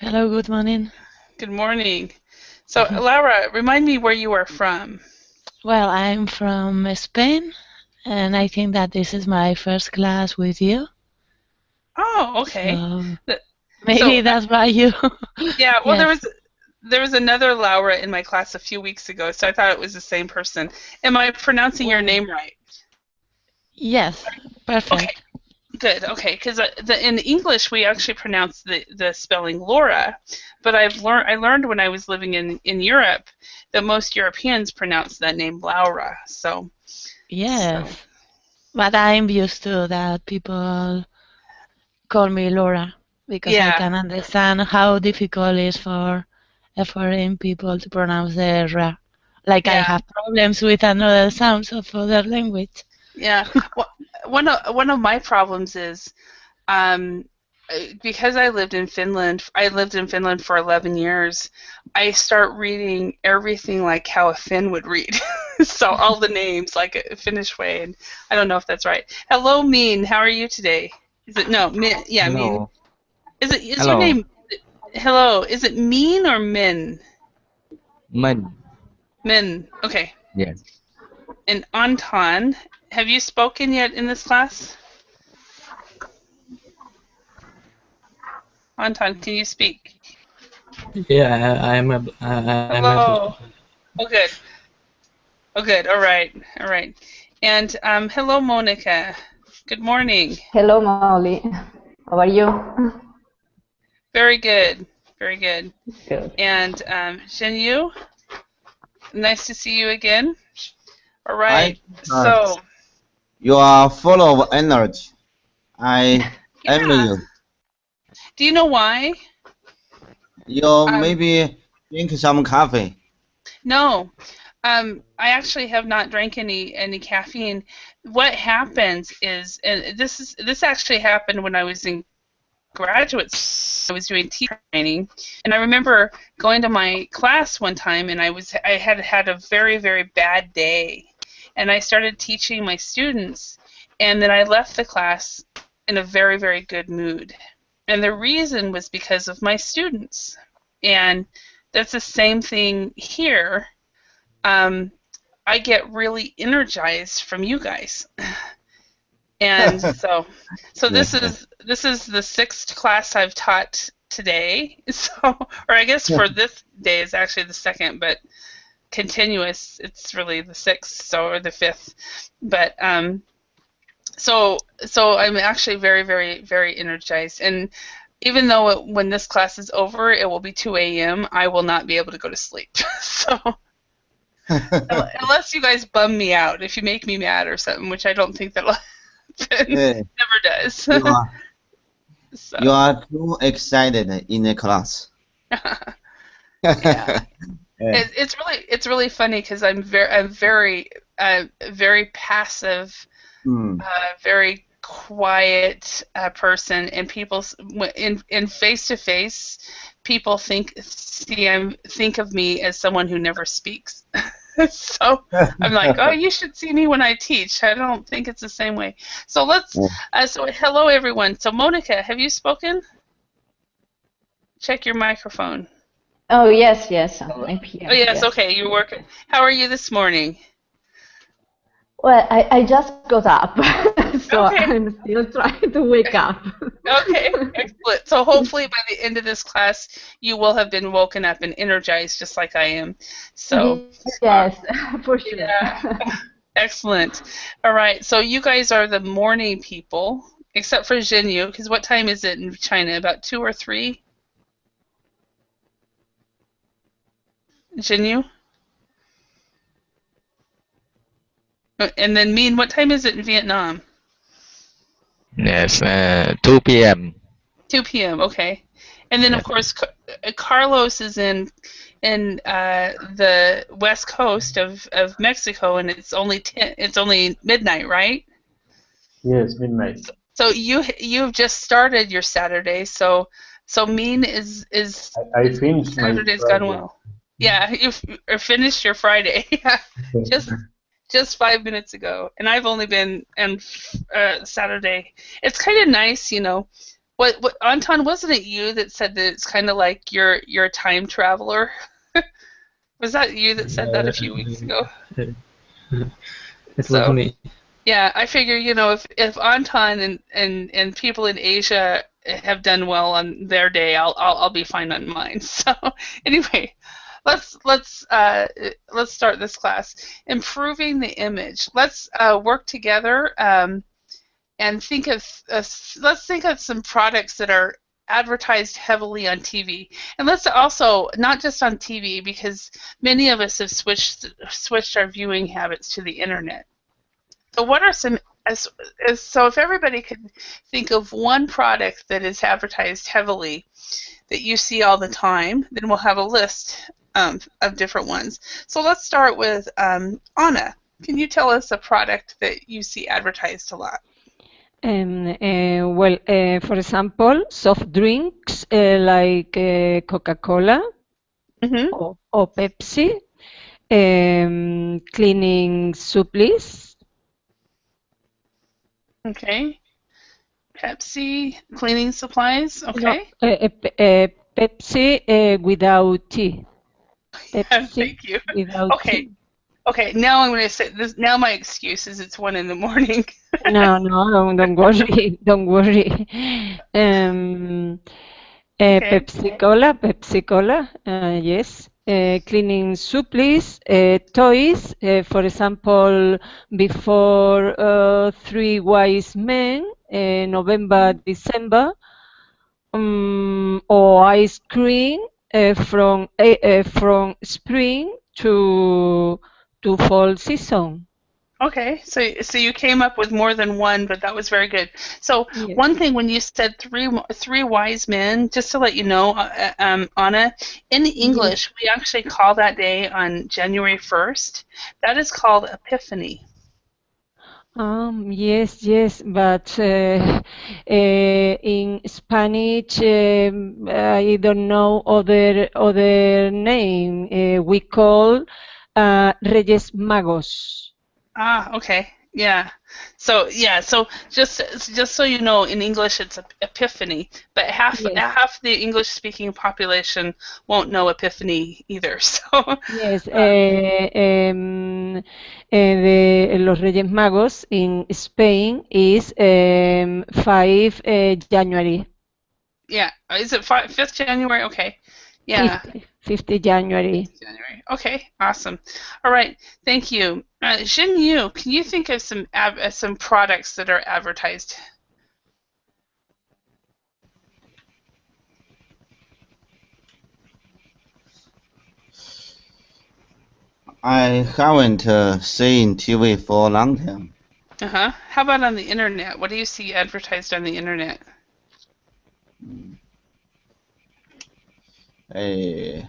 Hello, good morning. Good morning. So, Laura, remind me where you are from. Well, I'm from Spain, and I think that this is my first class with you. Oh, okay. So Th- maybe So, that's why you. yeah, well, Yes, there was another Laura in my class a few weeks ago, so I thought it was the same person. Am I pronouncing your well, name right? yes, Okay, perfect. good. Okay, because in English we actually pronounce the spelling Laura, but I learned when I was living in Europe that most Europeans pronounce that name Laura. So Yes, but I'm used to that people call me Laura because I yeah, can understand how difficult it is for foreign people to pronounce the R. Like I yeah. have problems with another sounds of other language. Yeah. Well, one of my problems is um, because I lived in Finland for 11 years. I start reading everything like how a Finn would read. So all the names like a Finnish way, and I don't know if that's right. Hello, Mean. How are you today? Is it no? Min, yeah, Mean. Hello. Is your Hello. name? Hello. Is it Mean or Min? Mình. Min. Okay. Yes. And Anton, have you spoken yet in this class? Anton, can you speak? Yeah, I'm able Hello. to. Oh, good. Oh, good. All right. All right. And hello, Monica. Good morning. Hello, Molly. How are you? Very good. Very good. Good. And Yu, nice to see you again. All I right. trust So, you are full of energy. I envy yeah. you. Do you know why? You Um, maybe drink some coffee. no. I actually have not drank any caffeine. What happens is, and this actually happened when I was in graduate school. I was doing teacher training, and I remember going to my class one time, and I had had a very bad day, and I started teaching my students, and then I left the class in a very good mood, and the reason was because of my students, and that's the same thing here. Um, I get really energized from you guys. And so Yeah. this is the sixth class I've taught today. So, or I guess for this day is actually the second, but continuous, it's really the sixth, so or the fifth. But so I'm actually very energized. And even though when this class is over, it will be 2 a.m., I will not be able to go to sleep. So unless you guys bum me out, if you make me mad or something, which I don't think that'll happen, Yeah, never does. you are So. you are too excited in the class. Yeah, Yeah. it's really funny because I'm very passive, Hmm. very quiet person, and in face to face, people think of me as someone who never speaks. So I'm like, oh, you should see me when I teach. I don't think it's the same way. So so hello everyone. So Monica, have you spoken? Check your microphone. Oh, yes, I'm Oh here. yes, Yes. okay, you're working. How are you this morning? Well, I just got up, so Okay. I'm still trying to wake up. Okay, excellent. So hopefully by the end of this class, you will have been woken up and energized just like I am. So, uh, Yes, for sure. yeah, excellent. All right, so you guys are the morning people, except for Jinyu, because what time is it in China? About 2 or 3? Jinyu? And then Min, what time is it in Vietnam? Yes. 2 p.m. 2 p.m., okay. And then, of Yes. course, Carlos is in the west coast of Mexico, and it's only midnight, right? Yes, midnight. So you've just started your Saturday, so Mean I is finished my Saturday's gone Friday. well. Yeah, you've finished your Friday. Yeah, just just 5 minutes ago, and I've only been on Saturday. It's kind of nice, What Anton, wasn't it you that said that it's kind of like you're a time traveler? Was that you that said that a few weeks ago? It was So me. yeah, I figure, if Anton and people in Asia have done well on their day, I'll be fine on mine. So anyway, let's start this class. Improving the image. Let's work together, and let's think of some products that are advertised heavily on TV. And let's also, not just on TV, because many of us have switched our viewing habits to the internet. So what are some so if everybody could think of one product that is advertised heavily that you see all the time, then we'll have a list of different ones. So let's start with Anna. Can you tell us a product that you see advertised a lot? Well, for example, soft drinks like Coca-Cola or Pepsi, cleaning supplies. Okay. Pepsi, cleaning supplies. Okay. No, Pepsi without tea. Pepsi Thank you. without Okay. tea. Okay. Now I'm going to say this. Now my excuse is it's 1 in the morning. No, don't worry, don't worry. Okay. Pepsi Cola, yes. Cleaning supplies, toys, for example, before Three Wise Men, November, December, or ice cream from spring to fall season. Okay, so you came up with more than one, but that was very good. So Yes. one thing, when you said three wise men, just to let you know, Anna, in English we actually call that day on January 1st. That is called Epiphany. Yes, but in Spanish, I don't know other name. We call Reyes Magos. Ah, okay, yeah. So just so you know, in English it's Epiphany, but half the English speaking population won't know Epiphany either. So Yes, los Reyes Magos in Spain is 5 January. yeah, is it 5th January? Okay, yeah. 50 January. January. Okay, awesome. All right, thank you. Jin Yu, can you think of some products that are advertised? I haven't seen TV for a long time. How about on the internet? What do you see advertised on the internet? The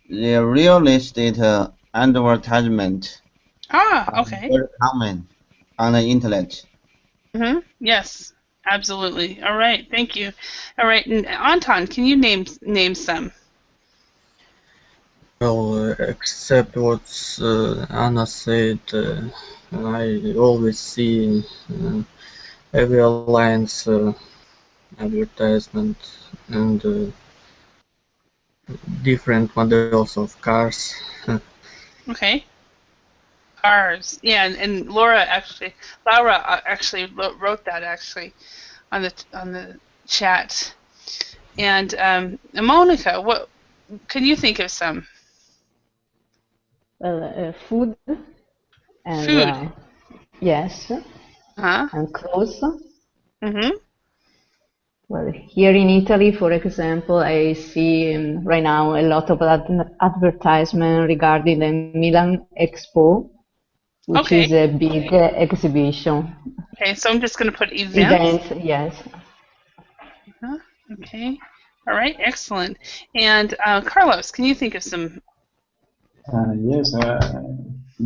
the real estate advertisement Ah, are okay. very common on the internet. Yes, absolutely. All right, thank you. All right, and Anton, can you name some? Well, except what Anna said, I always see airlines advertisement and different models of cars. Okay. Cars. Yeah, and Laura actually wrote that on the chat. And Monica, what can you think of some? Well, food and Food. yes, Huh? and clothes. Mm-hmm. Well, here in Italy, for example, I see right now a lot of advertisement regarding the Milan Expo, which Okay. is a big exhibition. Okay, so I'm just going to put events. Events, yes. Okay. All right. Excellent. And Carlos, can you think of some? Yes,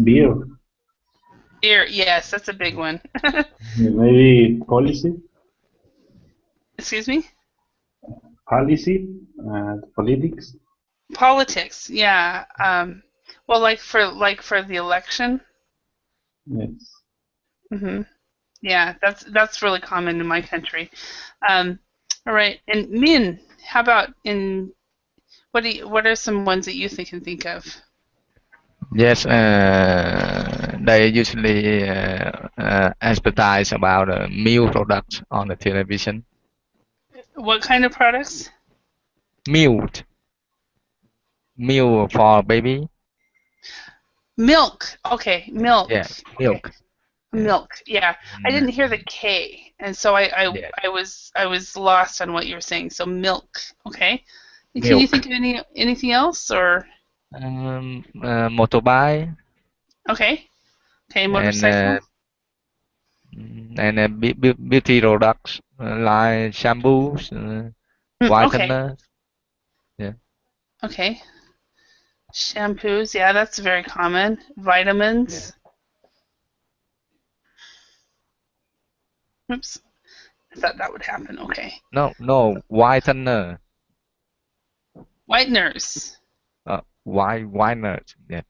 beer. Beer. Yes, that's a big one. Maybe policy. Excuse me. Policy, politics. Politics. Yeah. Well, like for the election. Yes. Mm-hmm. Yeah, that's really common in my country. All right, and Min, how about in what are some ones that you can think of? Yes, they usually advertise about milk products on the television. What kind of products? Milk, milk for baby. Milk. Okay, milk. Yeah, Okay, milk. Yeah. milk. Yeah, I didn't hear the K, and so Yeah, I was lost on what you were saying. So milk. Okay. And can you think milk. of anything else or? Motorbike Okay. Okay, and motorcycle. beauty products like shampoos, Okay. whiteners. Yeah. Okay. Shampoos. Yeah, that's very common. Yeah. Vitamins. Oops. I thought that would happen. Okay. No, whitener. Whiteners. Whiteners. Yeah.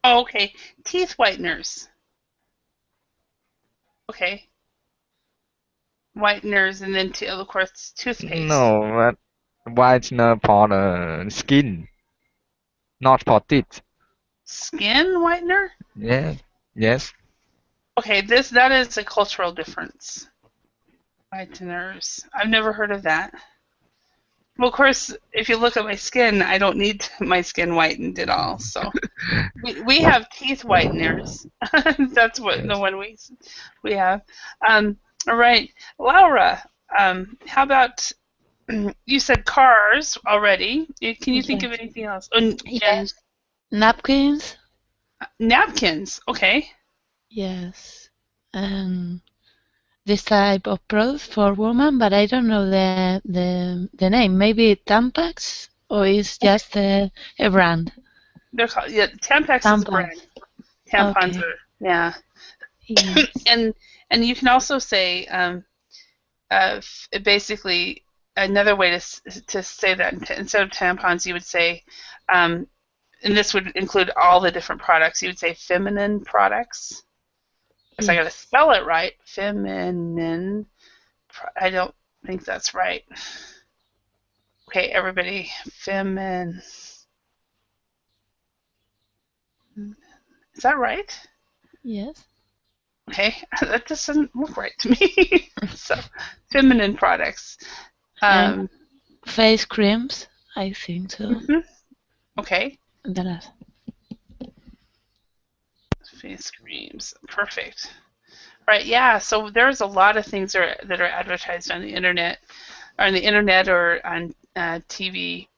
Oh, okay. Teeth whiteners. Okay. Whiteners and then of course toothpaste. No, whitener for the skin, not for teeth. Skin whitener? Yeah. Yes. Okay, that is a cultural difference. Whiteners. I've never heard of that. Well, of course, if you look at my skin, I don't need my skin whitened at all. So we have teeth whiteners. That's what the Yes. one we have. All right, Laura. How about you said cars already? Can you think of Yes. anything else? And Yes. Napkins. napkins. Okay. Yes. This type of product for women, but I don't know the name. Maybe Tampax, or it's just a brand. They're called Tampax is a Tampons. brand. Tampons Okay. are yeah. Yes. And you can also say basically another way to say that instead of tampons you would say and this would include all the different products. You would say feminine products. Yes, I got to Yes. spell it right. Feminine. I don't think that's right. Okay, everybody. Feminine. Is that right? Yes. Okay, that doesn't look right to me. So, feminine products. And face creams, I think so. Mhm. Okay, The last. face creams. Perfect. Right, yeah. So there's a lot of things that are advertised on the internet, or on TV.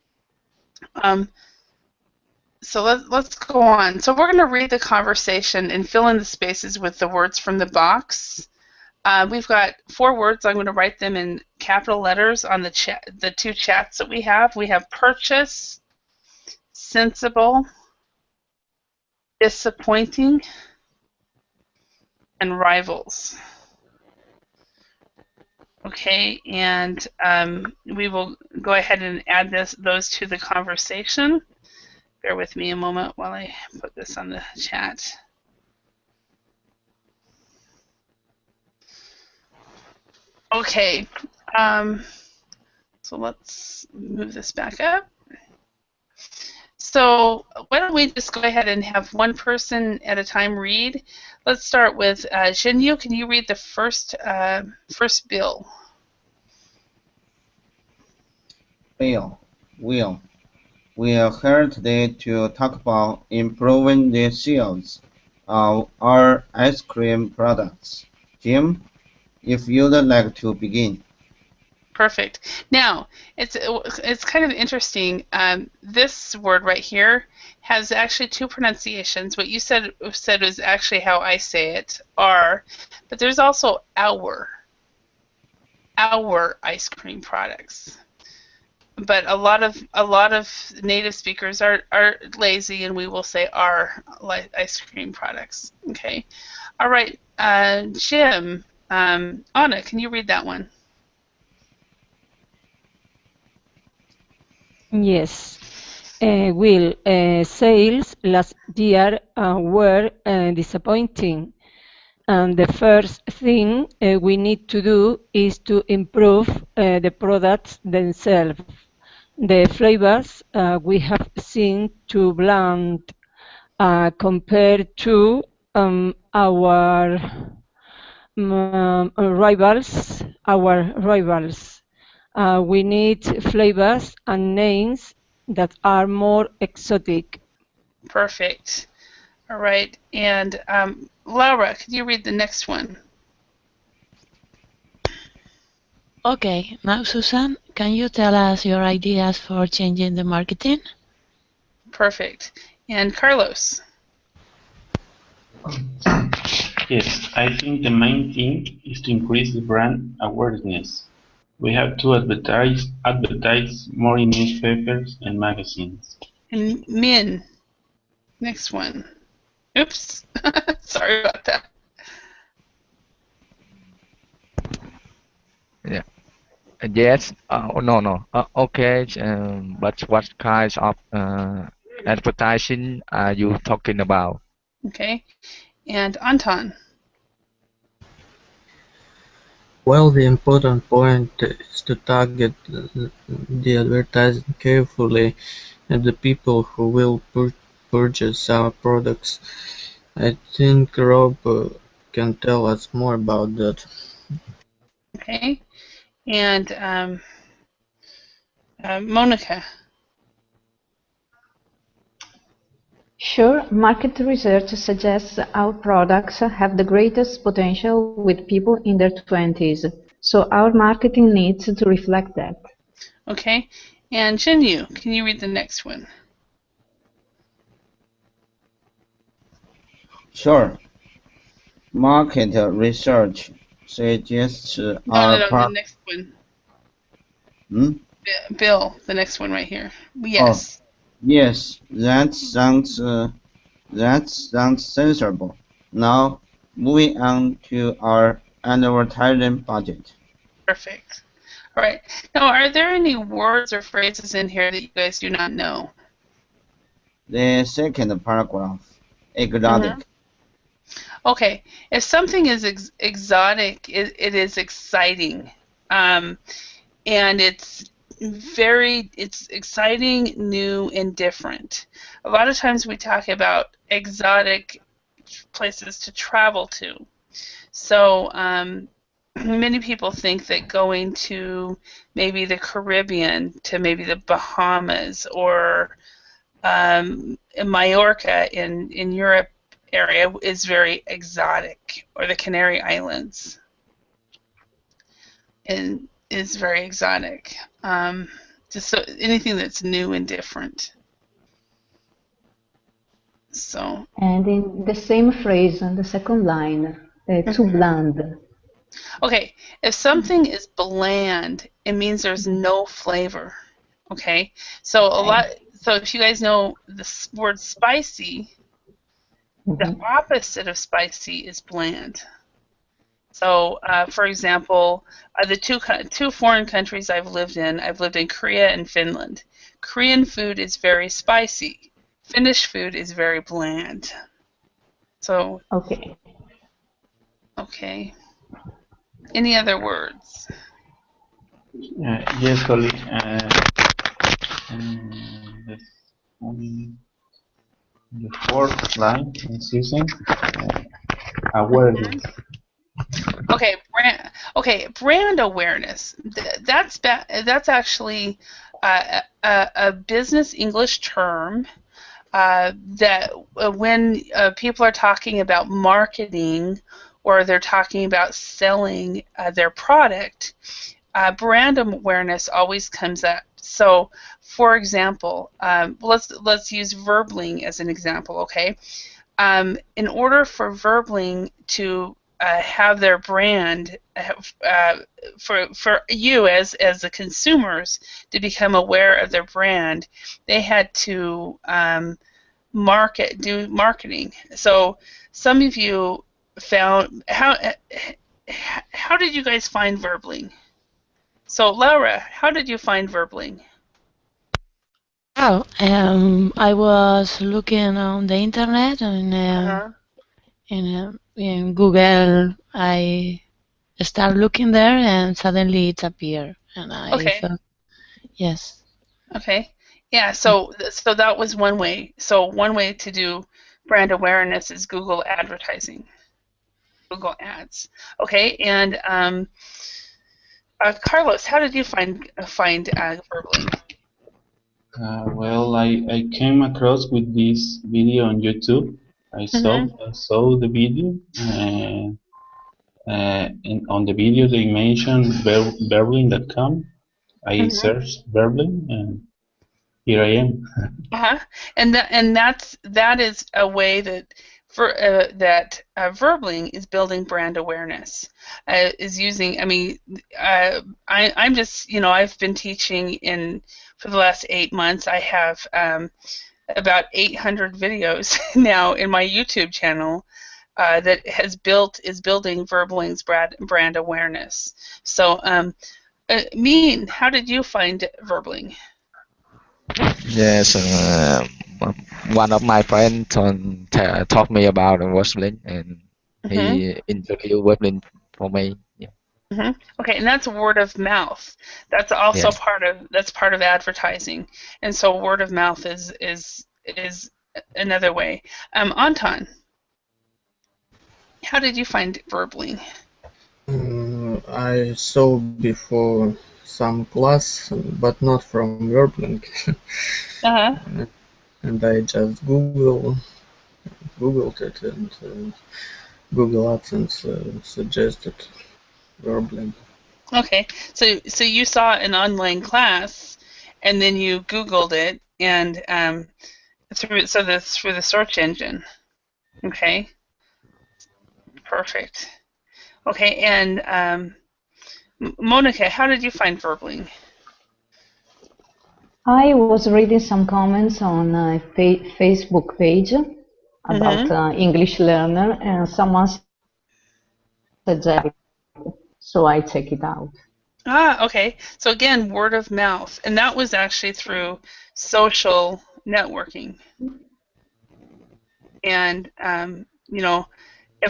So let's go on. So we're going to read the conversation and fill in the spaces with the words from the box. We've got 4 words. I'm going to write them in capital letters on the 2 chats that we have. We have purchase, sensible, disappointing, and rivals. Okay, and we will go ahead and add those to the conversation. Bear with me a moment while I put this on the chat. Okay, so let's move this back up. So why don't we just go ahead and have one person at a time read. Let's start with Jinyu. Can you read the first bill? Bill, Will, we are here today to talk about improving the sales of our ice cream products. Jim, if you'd like to begin. Perfect. Now, it's kind of interesting. This word right here has actually 2 pronunciations. What you said was actually how I say it, our, but there's also our ice cream products. But a lot of native speakers are lazy, and we will say our ice cream products. Okay. All right. Jim, Anna, can you read that one? Yes. Will, sales last year were disappointing. And the first thing we need to do is to improve the products themselves. The flavors we have seen too bland compared to our rivals. We need flavors and names that are more exotic. Perfect. All right. And Laura, could you read the next one? Okay, now Susan, can you tell us your ideas for changing the marketing? Perfect. And Carlos? Yes, I think the main thing is to increase the brand awareness. We have to advertise more in newspapers and magazines. And Min, next one. Oops. Sorry about that. Yeah. Yes. No. Okay. But what kinds of advertising are you talking about? Okay. And Anton? Well, the important point is to target the advertising carefully at the people who will purchase our products. I think Rob can tell us more about that. Okay. And Monica? Sure, market research suggests our products have the greatest potential with people in their 20s, so our marketing needs to reflect that. Okay. And Jinyu, can you read the next one? Sure. Market research suggests No, our the next one. Hmm? Bill, the next one right here. Oh, Yes. yes, that sounds sensible. Now, moving on to our advertising budget. Perfect. All right. Now, are there any words or phrases in here that you guys do not know? The second paragraph, exotic. Okay. If something is exotic, it is exciting. And it's exciting, new, and different. A lot of times we talk about exotic places to travel to. So many people think that going to maybe the Caribbean, to maybe the Bahamas, or Mallorca in Europe area is very exotic, or the Canary Islands and is very exotic. Just so anything that's new and different. So. And in the same phrase on the second line, too bland. Okay, if something is bland, it means there's no flavor. Okay, so so if you guys know the word spicy, the opposite of spicy is bland. So, for example, the two foreign countries I've lived in Korea and Finland. Korean food is very spicy. Finnish food is very bland. So. Okay. Any other words? Yes, Holly. The fourth line in Susan, awareness. Brand awareness. That's actually a business English term that when people are talking about marketing or they're talking about selling their product, brand awareness always comes up. So, for example, let's use Verbling as an example. Okay, in order for Verbling to have their brand for you as the consumers to become aware of their brand, they had to do marketing. So some of you found how did you guys find Verbling? So Laura, how did you find Verbling? I was looking on the internet and in Google. I start looking there, and suddenly it appeared, and I Okay. thought, yes. Okay. Yeah. So that was one way. So one way to do brand awareness is Google advertising, Google Ads. Okay. And Carlos, how did you find Verbling? Well, I came across with this video on YouTube. Mm-hmm. I saw the video, and on the video they mentioned Berlin.com. I Mm-hmm. searched Berlin, and here I am. Uh-huh. That is a way that Verbling is building brand awareness. Is using. I mean, I'm just I've been teaching for the last 8 months. I have about 800 videos now in my YouTube channel that is building Verbling's brand awareness. So, Mean, how did you find Verbling? Yes, one of my friends taught me about Wrestling, and Mm-hmm. he introduced Wrestling for me. Yeah. Mm-hmm. Okay, and that's word of mouth. That's also Yes. part of advertising, and so word of mouth is another way. Anton, how did you find Verbling? I saw before some class, but not from Verbling, Uh-huh. and I just Googled it, and Google AdSense suggested Verbling. Okay, so you saw an online class, and then you Googled it, and through the search engine. Okay, perfect. Okay, and Monica, how did you find Verbling? I was reading some comments on a Facebook page Mm-hmm. about English learner, and someone suggested, so I check it out. Ah, okay. So again, word of mouth, and that was actually through social networking. And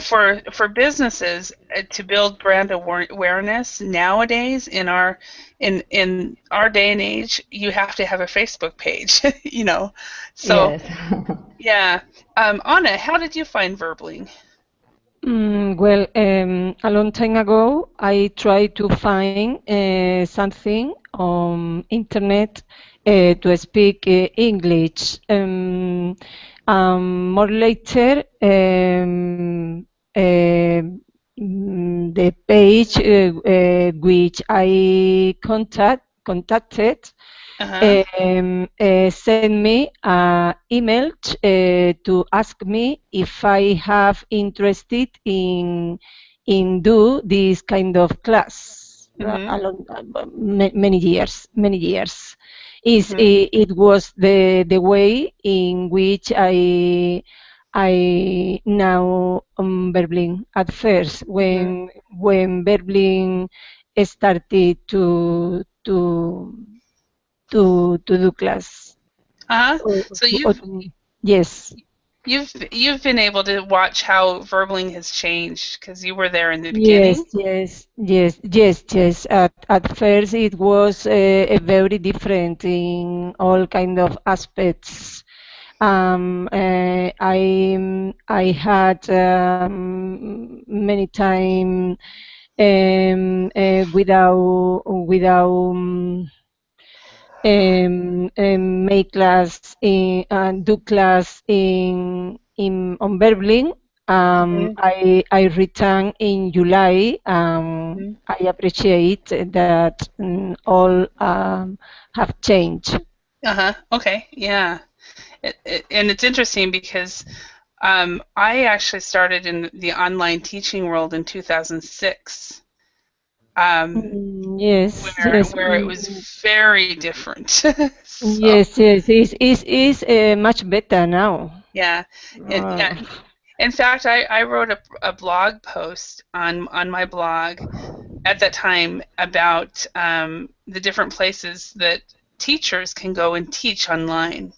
for businesses to build brand awareness nowadays in our day and age, you have to have a Facebook page. So Yes. yeah. Anna, how did you find Verbling? Well, a long time ago, I tried to find something on internet to speak English. More later, the page which I contacted Uh-huh. sent me an email to ask me if I have interested in do this kind of class Mm-hmm. many years. Mm-hmm. It was the way in which I now Berlin at first Mm-hmm. when Berlin started to do class. Uh-huh. Or, So or yes, you've been able to watch how Verbling has changed because you were there in the yes, beginning. yes, yes, yes, yes. At first, it was very different in all kind of aspects. I had many time without make class do class in on Berlin. Mm-hmm. I return in July. Mm-hmm. I appreciate that all have changed. Uh-huh. Okay. Yeah. And it's interesting because I actually started in the online teaching world in 2006, Yes, yes, where it was very different. So yes, yes. Is much better now. yeah, Uh, yeah. In fact, I wrote a blog post on my blog at that time about the different places that teachers can go and teach online.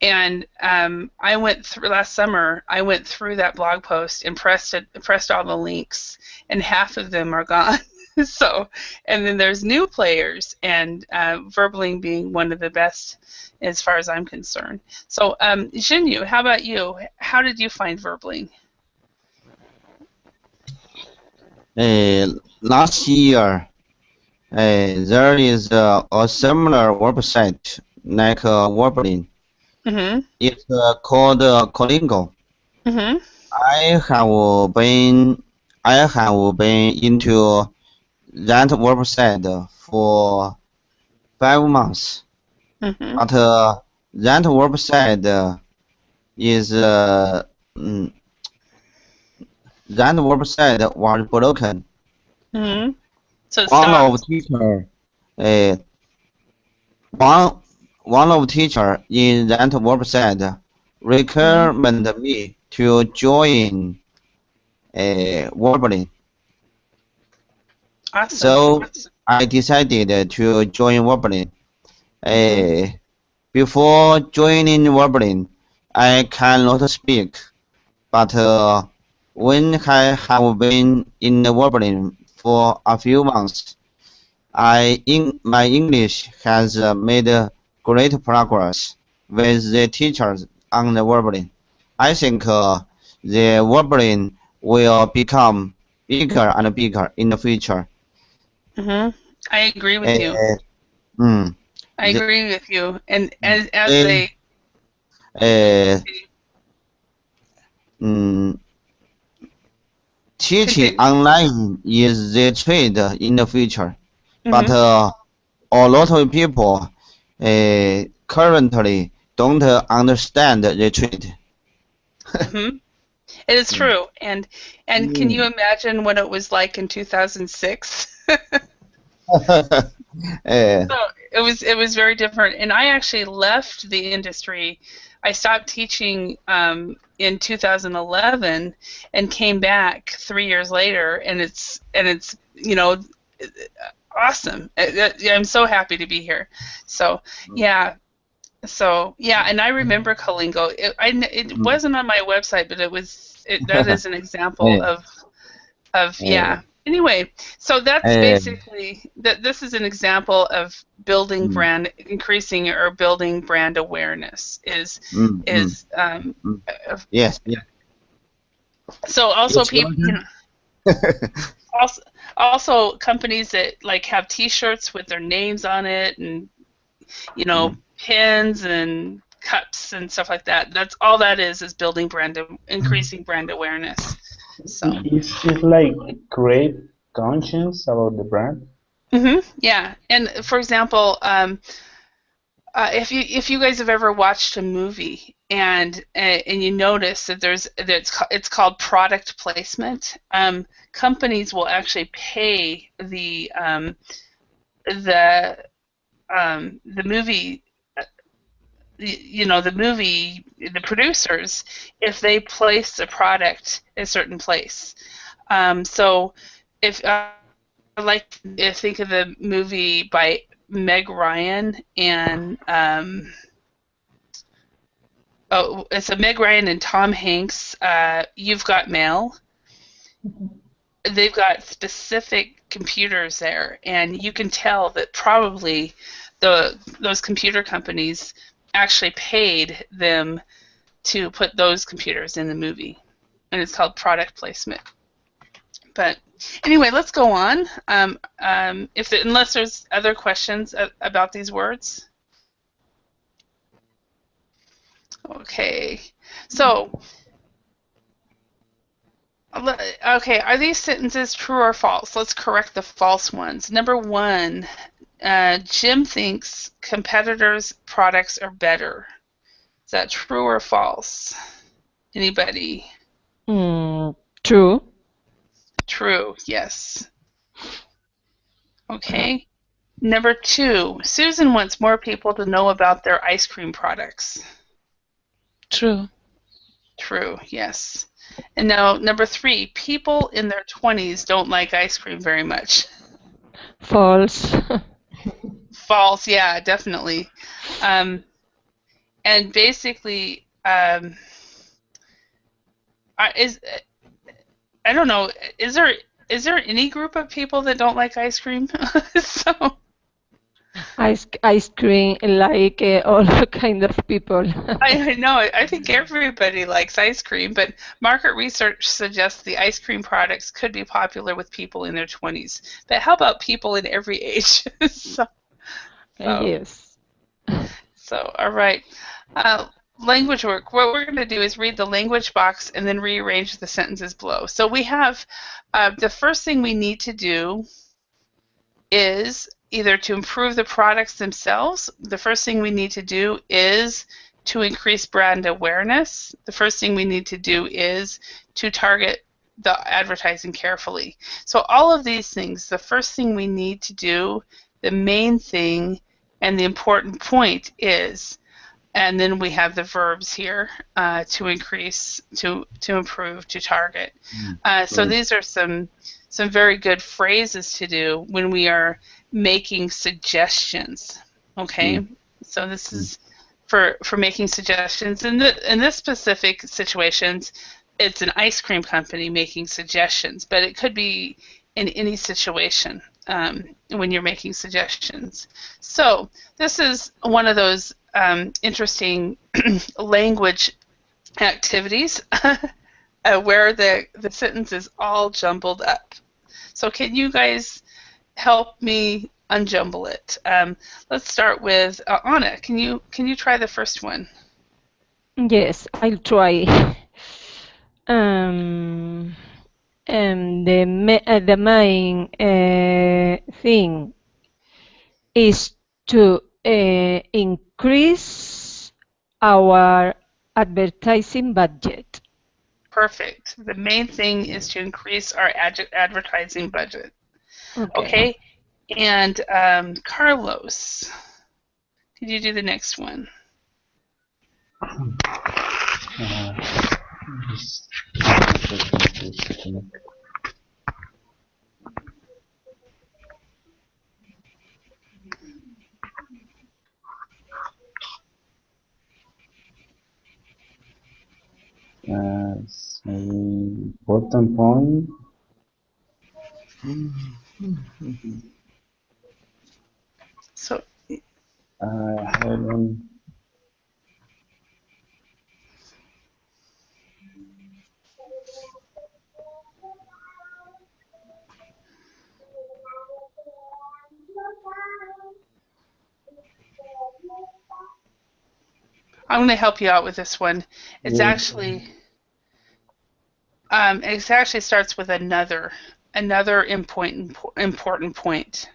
And I went through last summer. I went through that blog post and pressed all the links, and half of them are gone. So, and then there's new players, and Verbling being one of the best as far as I'm concerned. So, Jinyu, how about you? How did you find Verbling? Last year, there is a similar website like Warbling. Mm-hmm. It's called Colingo. Mm-hmm. I have been into that website for 5 months, Mm-hmm. but that website is mm, that website was broken. Mm-hmm. So it One of stopped. teacher, uh, one one of teacher in that website Mm-hmm. recommended me to join Warbling. Awesome. So I decided to join Warbling. Mm-hmm. Before joining Warbling, I cannot speak, but when I have been in Warbling for a few months, my English has made great progress with the teachers on the Warbling. I think the Warbling will become bigger and bigger in the future. Mm-hmm. I agree with you. Uh, mm, I the, agree with you. And as the, they uh, continue, mm, Teaching continue. online is the trend in the future, but Mm-hmm. a lot of people currently don't understand the trend. Mm-hmm. It is true. And can you Mm. imagine what it was like in 2006? Eh, So it was very different. And I actually left the industry. I stopped teaching in 2011 and came back 3 years later, and it's awesome. I'm so happy to be here. So yeah. So yeah, and I remember Kalingo. It mm. wasn't on my website, but that is an example Eh, of eh, yeah. Anyway, so that's eh, basically that. This is an example of building mm, brand, increasing or building brand awareness. Is mm, mm, is mm. uh, Yes, yes. so also It's your people turn. also companies that like have T-shirts with their names on it and Mm, pins and cups and stuff like that. That's all that is building increasing brand awareness. So, It's like create conscience about the brand. yeah. And for example, if you guys have ever watched a movie and you notice that it's called product placement, companies will actually pay the the movie the producers if they place a product a certain place. So if like think of the movie by Meg Ryan and it's a Meg Ryan and Tom Hanks. You've Got Mail. They've got specific computers there, and you can tell that probably those computer companies actually paid them to put those computers in the movie, and it's called product placement. But anyway, let's go on. Unless there's other questions about these words. Okay. So, okay, are these sentences true or false? Let's correct the false ones. Number one, Jim thinks competitors' products are better. Is that true or false? Anybody? True. True, yes. Okay. Number two, Susan wants more people to know about their ice cream products. True. True, yes. And now, number three, people in their 20s don't like ice cream very much. False. False, yeah, definitely. and basically, I don't know, is there any group of people that don't like ice cream? So Ice cream, like all kind of people. I know. I think everybody likes ice cream, but market research suggests the ice cream products could be popular with people in their 20s. But how about people in every age? so, Yes. all right. Uh, language work. What we're going to do is read the language box and then rearrange the sentences below. So we have the first thing we need to do is either to improve the products themselves. The first thing we need to do is to increase brand awareness. The first thing we need to do is to target the advertising carefully. So all of these things, the first thing we need to do, the main thing, and the important point is, and then we have the verbs here, to increase, to improve, to target. So these are some very good phrases to do when we are making suggestions. Okay, so this is for making suggestions. In this specific situations, it's an ice cream company making suggestions, but it could be in any situation when you're making suggestions. So this is one of those interesting language activities where the sentence is all jumbled up. So can you guys help me unjumble it? Let's start with Anna. Can you try the first one? Yes, I'll try. The main thing is to increase our advertising budget. Perfect. The main thing is to increase our advertising budget. Okay. And Carlos, could you do the next one? Important point. So Hold on. I'm going to help you out with this one. It's actually it actually starts with another important point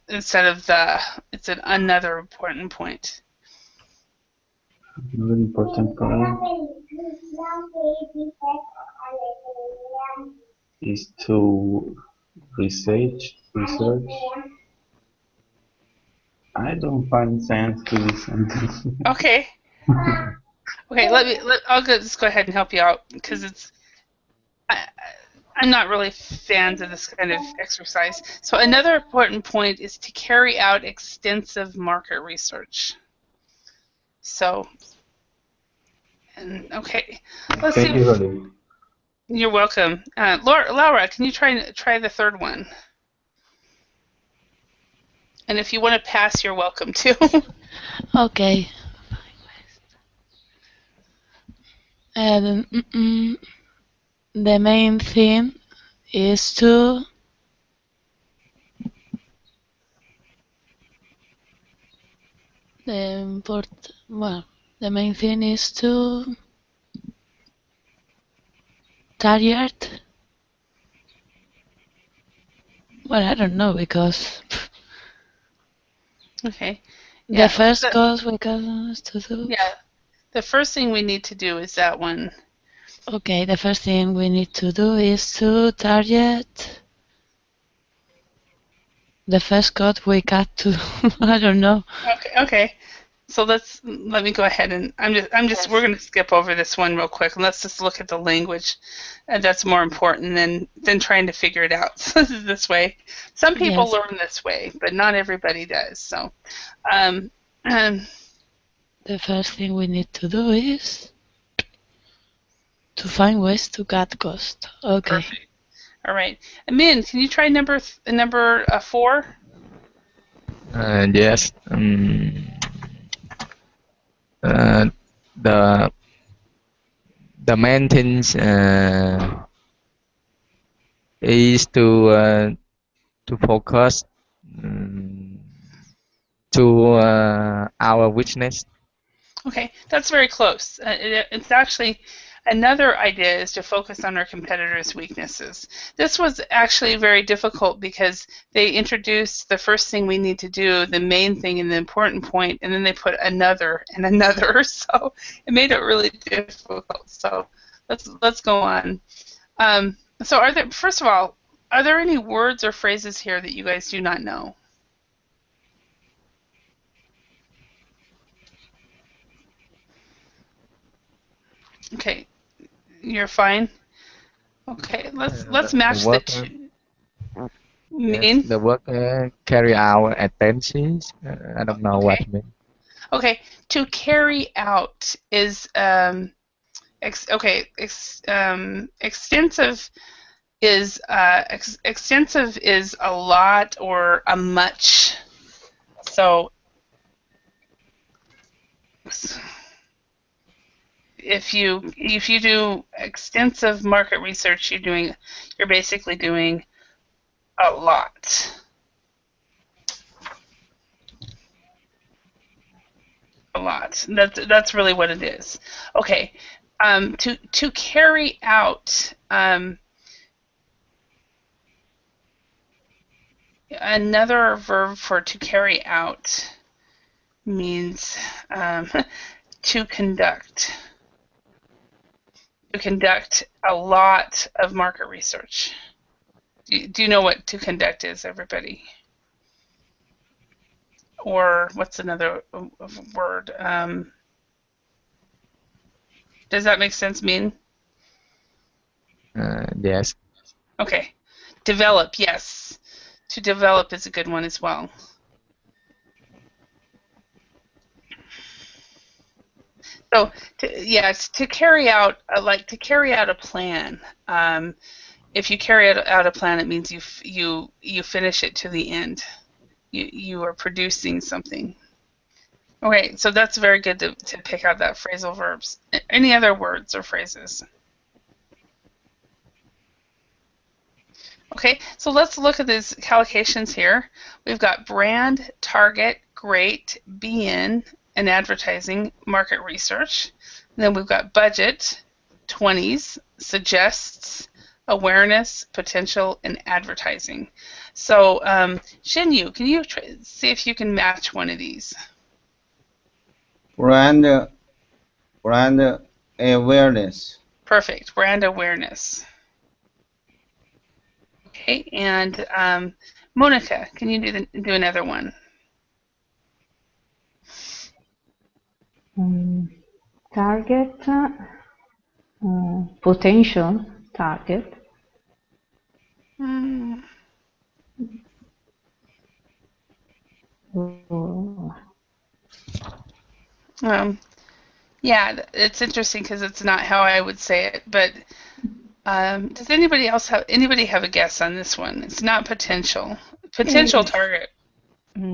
instead of it's another important point. Another important point is to research. I don't find sense to this sentence. Okay. Okay, I'll just go ahead and help you out because I'm not really fans of this kind of exercise. So another important point is to carry out extensive market research. So, okay, let's see. You're welcome. Laura, can you try the third one? And if you want to pass, you're welcome to. Okay. The main thing is to the main thing is to target. Well, I don't know because Okay. the first cause we got to do. Yeah. The first thing we need to do is that one. Okay, the first thing we need to do is to target the first code we got to. I don't know. Okay. So let me go ahead and we're going to skip over this one real quick and let's just look at the language, and that's more important than trying to figure it out this way. Some people Yes. learn this way, but not everybody does. So, um, The first thing we need to do is to find ways to cut cost. Okay. perfect. All right, Min, can you try number 4? Yes. Uh, the the main things is to focus to our weakness. Okay, that's very close. It's actually another idea is to focus on our competitors' weaknesses. This was actually very difficult because they introduced the first thing we need to do, the main thing and the important point, and then they put another and another. So it made it really difficult. So let's go on. So first of all, are there any words or phrases here that you guys do not know? Okay, you're fine. Okay, let's The match the work, two. yes, Mean? the work carry out attentions. I don't know what Okay. it means. Okay. To carry out is extensive is extensive is a lot or a much. So if you do extensive market research, you're basically doing a lot. A lot. That's really what it is. Okay. To carry out, another verb for to carry out means to conduct. To conduct a lot of market research. Do you know what to conduct is, everybody? Or what's another word? Does that make sense, Min? Yes. Okay. Develop, yes. To develop is a good one as well. So, to carry out, to carry out a plan. If you carry out a plan, it means you finish it to the end. You are producing something. Okay, so that's very good to pick out that phrasal verbs. Any other words or phrases? Okay, so let's look at these allocations here. We've got brand, target, great, be-in, and advertising, market research. And then we've got budget, 20s, suggests, awareness, potential, and advertising. So, Shinyu, can you see if you can match one of these? Brand awareness. Perfect, brand awareness. Okay, and Monica, can you do another one? Target, potential target. Yeah, it's interesting because it's not how I would say it, but does anybody have a guess on this one? It's not potential. Potential target.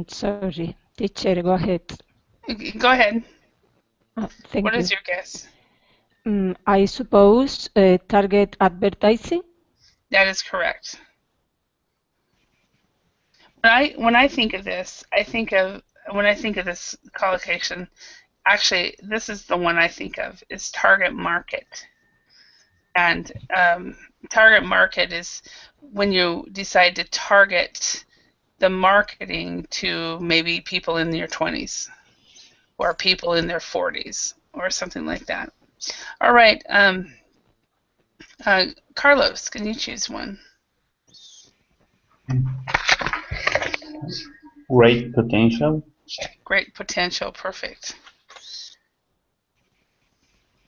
Sorry, teacher, go ahead. Go ahead. Thank What you. is your guess? I suppose target advertising. That is correct. When I think of this, when I think of this collocation, actually, this is the one I think of, is target market. And target market is when you decide to target the marketing to maybe people in their 20s or people in their 40s or something like that. All right, Carlos, can you choose one? Great potential. Great potential. Perfect.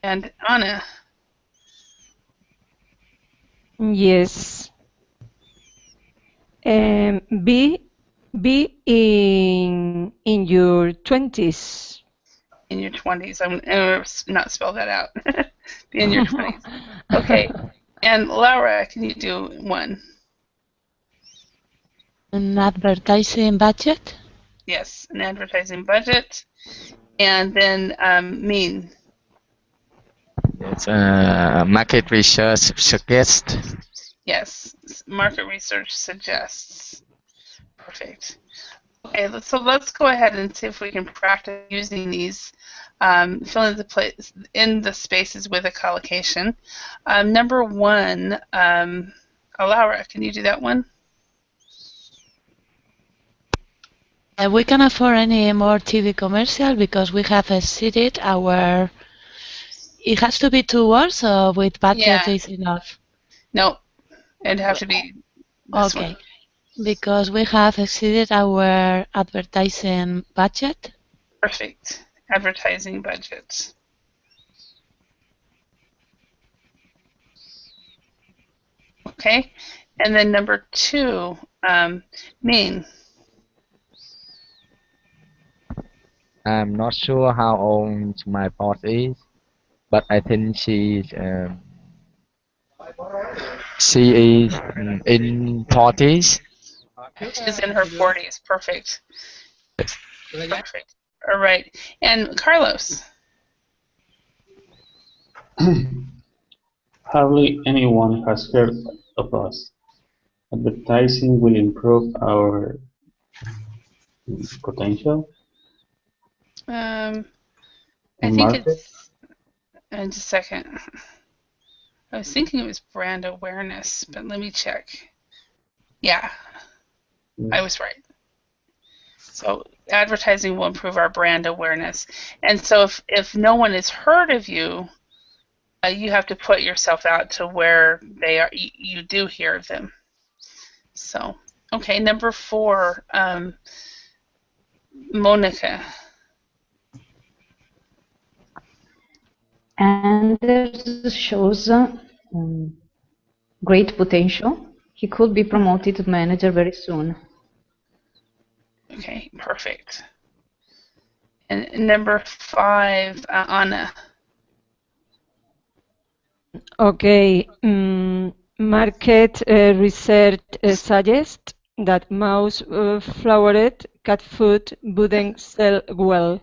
And Anna. Yes. Be in your 20s. In your 20s. I'm going to not spell that out. Be in your 20s. Okay. And Laura, can you do one? An advertising budget. Yes, an advertising budget. And then Mean. Yes, market research suggests. Yes, market research suggests. Perfect. Okay, so let's go ahead and see if we can practice using these, filling in the spaces with a collocation. Number one, Laura, can you do that one? We can't afford any more TV commercial because we have exceeded our. It has to be 2 words, or with budget is enough. No, it'd have to be this Okay, one. because we have exceeded our advertising budget. Perfect. Advertising budget. Okay, and then number two, Mean. I'm not sure how old my boss is, but I think she is in 40s. She's in her 40s. Perfect. Perfect. All right. And Carlos. Hardly anyone has heard of us. Advertising will improve our potential. I think it's. Just a second. I was thinking it was brand awareness, but let me check. Yeah, I was right. So advertising will improve our brand awareness. And so if no one has heard of you, you have to put yourself out to where they are. You do hear of them. So, okay, number four, Monica. Anders shows great potential. He could be promoted to manager very soon. Okay, perfect. And number five, Anna. Okay. Market research suggests that mouse flavored cat food wouldn't sell well.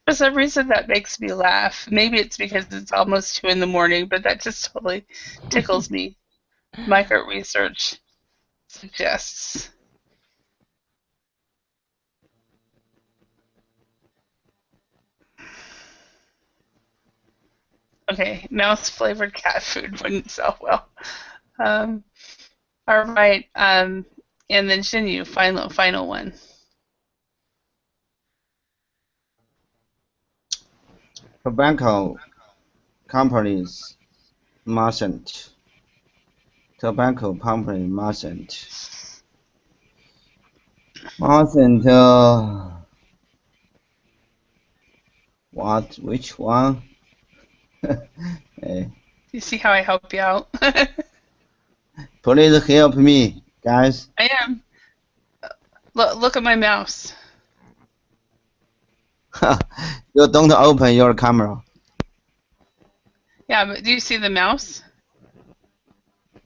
For some reason, that makes me laugh. Maybe it's because it's almost 2 in the morning, but that just totally tickles me. Market research suggests. Okay, mouse-flavored cat food wouldn't sell well. All right, and then Xinyu, final one. Tobacco companies mustn't. Tobacco company mustn't. What? Which one? You see how I help you out? Please help me, guys. I am. Look at my mouse. You don't open your camera. Yeah, but do you see the mouse?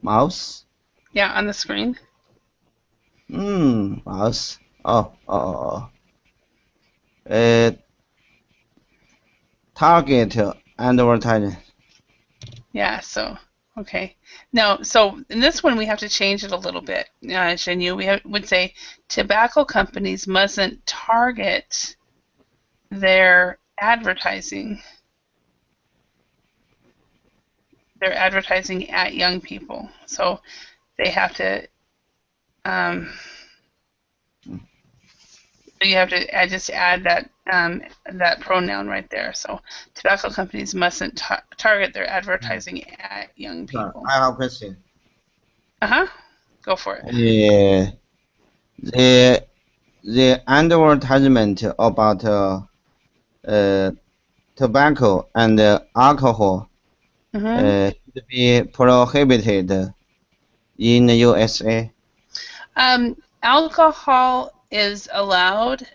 Mouse? Yeah, on the screen. Mouse. Target advertising. Yeah, so, okay. Now, so in this one, we have to change it a little bit, Xinyu. We would say tobacco companies mustn't target their advertising. They're advertising at young people. So they have to, you have to just add that that pronoun right there. So tobacco companies mustn't target their advertising at young people. I have a question. Uh-huh. Go for it. The the advertisement about tobacco and alcohol should be prohibited in the USA. Alcohol is allowed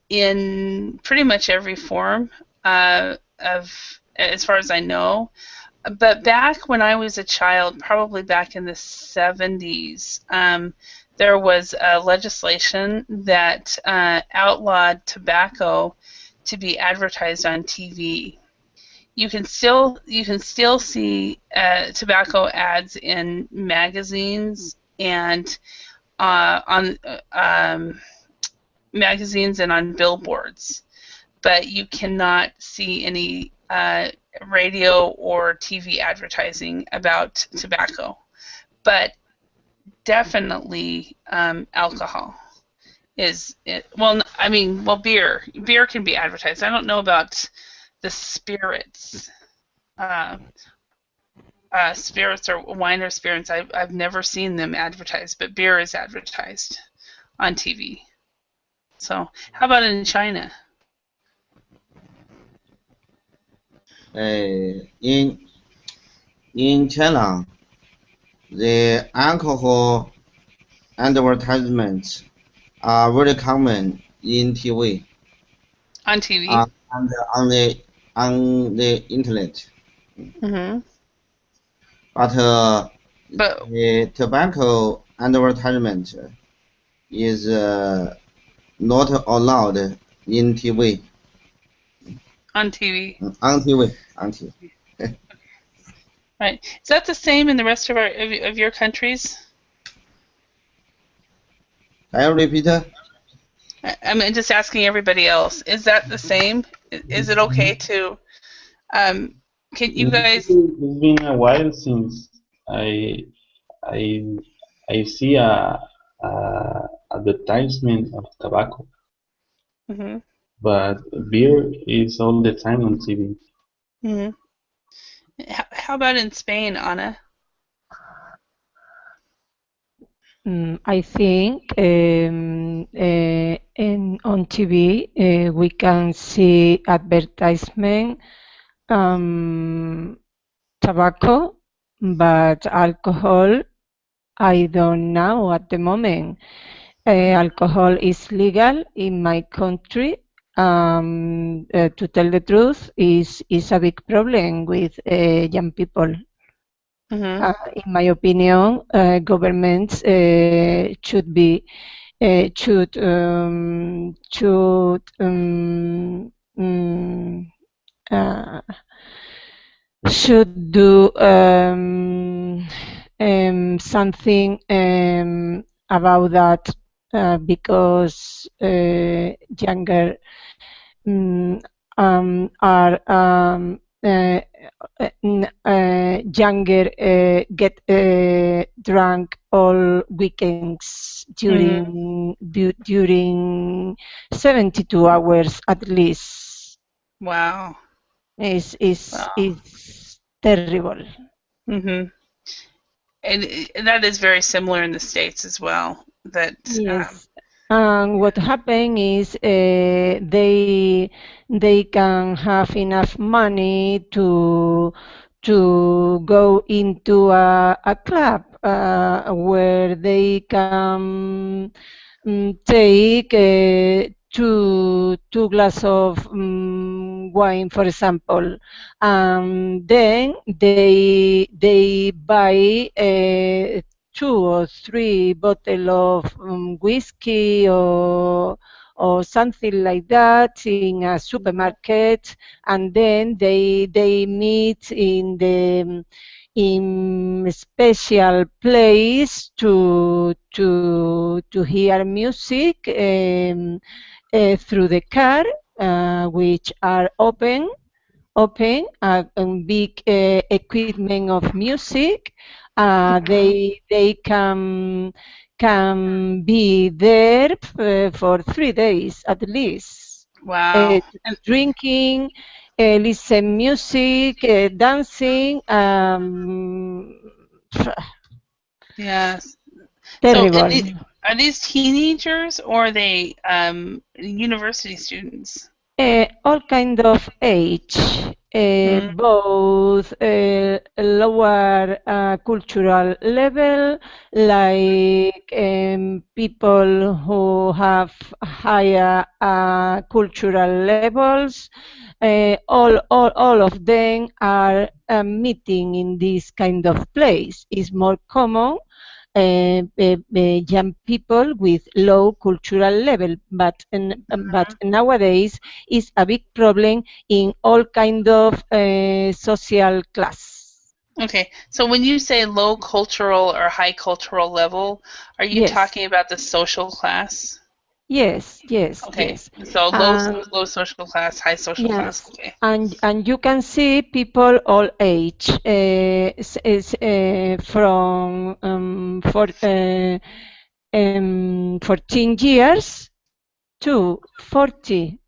in pretty much every form of, as far as I know. But back when I was a child, probably back in the 70s, there was a legislation that outlawed tobacco to be advertised on TV. You can still see tobacco ads in magazines and on magazines and on billboards, but you cannot see any radio or TV advertising about tobacco. But definitely alcohol is it. Well, I mean, well, beer can be advertised. I don't know about the spirits. Spirits or wine or spirits, I've never seen them advertised, but beer is advertised on TV. So, how about in China? In China, the alcohol advertisements are very common in TV. On TV. And on the internet. Mm-hmm. But the tobacco advertisement is not allowed in TV. On TV. On TV. Right. Is that the same in the rest of your countries? Can you repeat? I'm just asking everybody else. Is that the same? Is it okay to? Can you guys? It's been a while since I see a advertisement of tobacco. Mm-hmm. But beer is all the time on TV. Mm-hmm. How about in Spain, Anna? I think on TV we can see advertisement tobacco, but alcohol I don't know at the moment. Alcohol is legal in my country. To tell the truth, is a big problem with young people. Mm-hmm. In my opinion, governments should be should do something about that because younger are younger get drunk all weekends during 72 hours at least. Wow. Is terrible. Mm-hmm. And that is very similar in the States as well. That yes. What happened is they can have enough money to go into a club where they can take two glass of wine, for example, and then they buy 2 or 3 bottles of whiskey or something like that in a supermarket, and then they meet in the in special place to hear music through the car, which are open, big equipment of music. They can be there for 3 days at least. Wow. Drinking, listen music, dancing. Yes. Terrible. Are these teenagers or are they university students? All kind of age, both lower cultural level, like people who have higher cultural levels. All of them are meeting in this kind of place. It's more common young people with low cultural level, but nowadays is a big problem in all kind of social class. Okay, so when you say low cultural or high cultural level, are you Yes. talking about the social class? Yes, yes, Okay, yes. so low social class, high social class. Yes, Okay. and you can see people all age from 14 years to 40.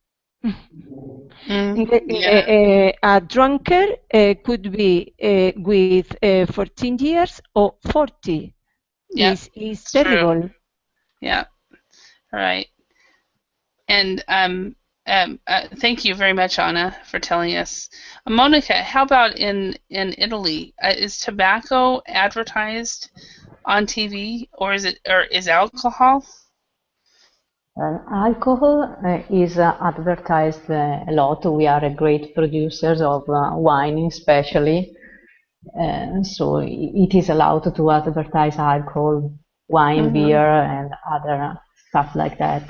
Yeah. A drunkard could be with 14 years or 40. Yeah, Is it's true. terrible. Yeah. All right. And thank you very much, Anna, for telling us. Monica, how about in Italy? Is tobacco advertised on TV, or is alcohol? Alcohol is advertised a lot. We are a great producers of wine, especially. So it is allowed to advertise alcohol, wine, Mm-hmm. beer, and other stuff like that.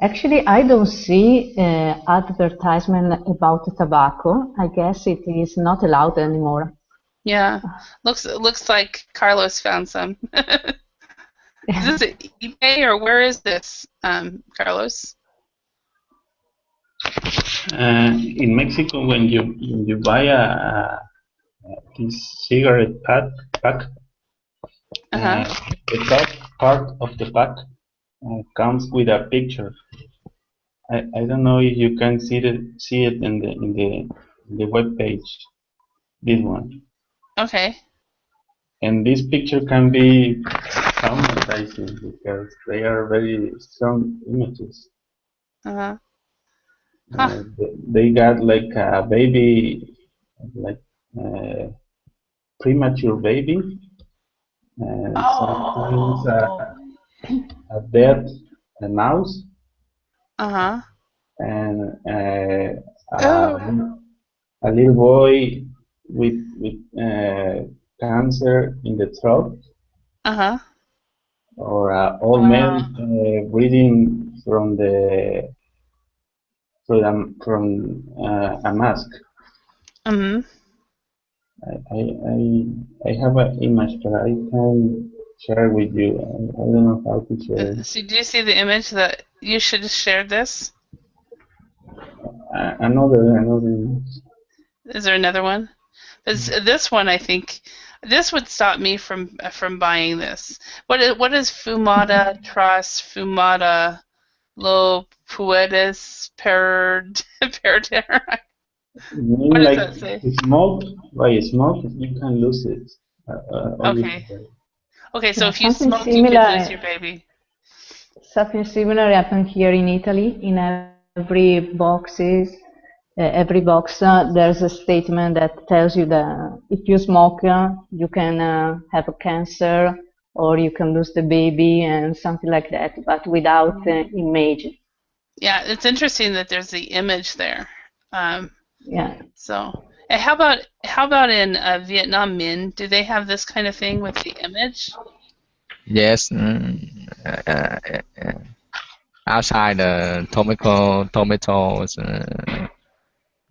Actually, I don't see advertisement about tobacco. I guess it is not allowed anymore. Yeah. Looks like Carlos found some. Is this eBay or where is this, Carlos? In Mexico, when you buy this cigarette pack, the top part of the pack comes with a picture. I don't know if you can see it in the web page. This one. Okay. And this picture can be traumatizing because they are very strong images. Uh-huh. Huh. They got like a baby, like premature baby, and sometimes a dead mouse, Uh-huh. and Oh. a little boy with cancer in the throat, Uh-huh. or an old man breathing from a mask. Mm-hmm. I have an image, but I can share with you. I don't know how to share it. So do you see the image that you should have shared this? Another image. Is there another one? This one, I think, this would stop me from buying this. What is fumata tras fumata lo puedes perder? You What mean does like that say? smoke? By smoke, you can lose it. Okay. Okay, so Yeah, if you smoke, you could lose your baby. something similar happened here in Italy. In every box, there's a statement that tells you that if you smoke, you can have a cancer or you can lose the baby and something like that, but without image. Yeah, it's interesting that there's the image there. Yeah. So, and how about in Vietnam Minh? Do they have this kind of thing with the image? Yes. Outside the tomatoes,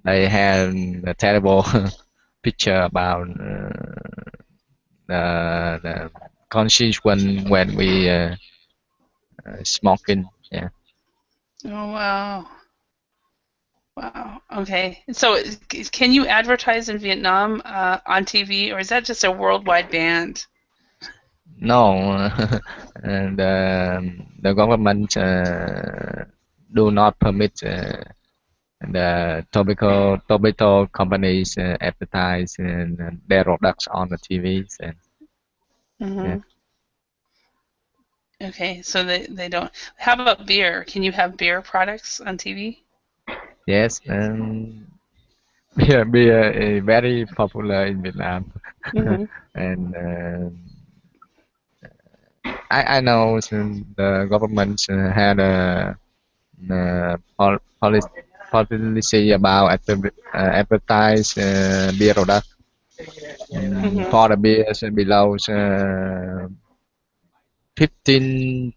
they have a terrible picture about the consequence when we smoking. Yeah. Oh wow. Wow. Okay. So, can you advertise in Vietnam on TV, or is that just a worldwide ban? No, and the government do not permit the tobacco companies advertise their products on the TVs. And, Mm-hmm. yeah. Okay, so they don't. How about beer? Can you have beer products on TV? Yes, beer is very popular in Vietnam, Mm-hmm. and I know the government had a policy about advertise beer product Mm-hmm. for the beers below 15%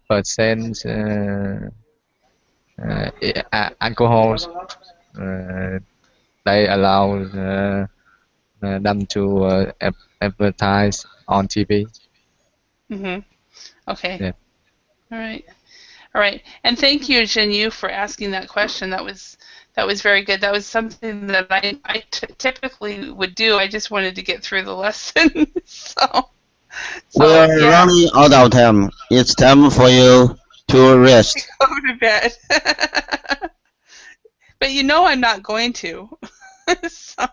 alcohol. Uh, they allow them to advertise on TV. Mm-hmm. Okay. Yeah. All right. All right. And thank you, Jinyu, for asking that question. That was very good. That was something that I typically would do. I just wanted to get through the lesson. So We're yeah, running out of time. It's time for you to rest. go to bed. But you know I'm not going to. So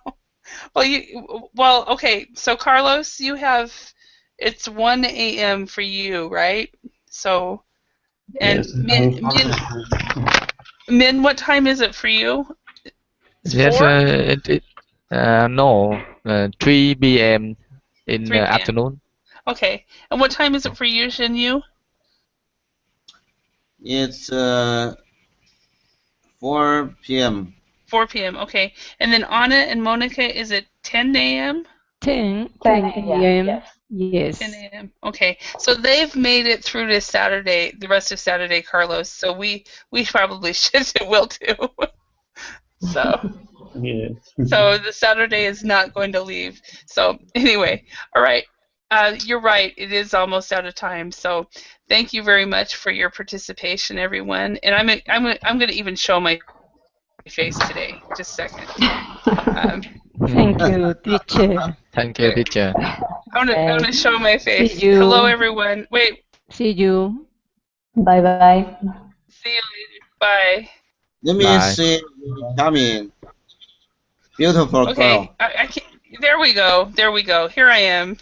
okay. So Carlos, it's 1 a.m. for you, right? So and Yes, Min, what time is it for you? It's Yes, 4? no, 3 p.m. in 3 p.m. afternoon. Okay. And what time is it for you, Jinyu? It's 4 p.m. 4 p.m. Okay. And then Anna and Monica, is it 10 a.m.? 10 a.m. Yes. 10 a.m. Okay. So they've made it through to Saturday, the rest of Saturday, Carlos. So we probably will too. So yes. so the Saturday is not going to leave. So anyway, all right. You're right. It is almost out of time. So thank you very much for your participation, everyone. And I'm going to even show my face today. Just a second. Thank you, teacher. Thank you, teacher. I'm gonna show my face. See you. Hello, everyone. Wait. See you. Bye bye. See you later. Bye. Let me Bye. see coming. Beautiful Okay. girl. I can't. There we go. There we go. Here I am,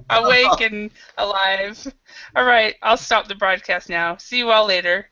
awake and alive. All right. I'll stop the broadcast now. See you all later.